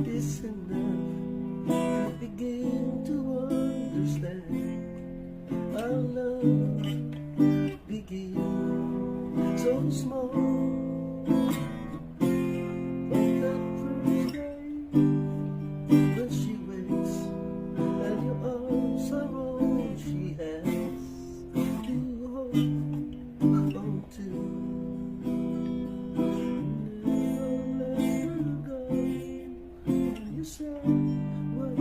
is enough to begin to understand. Our love begins so small. On that first day, when she wakes and your arms are all she has to hold on to. Never let her go. You said what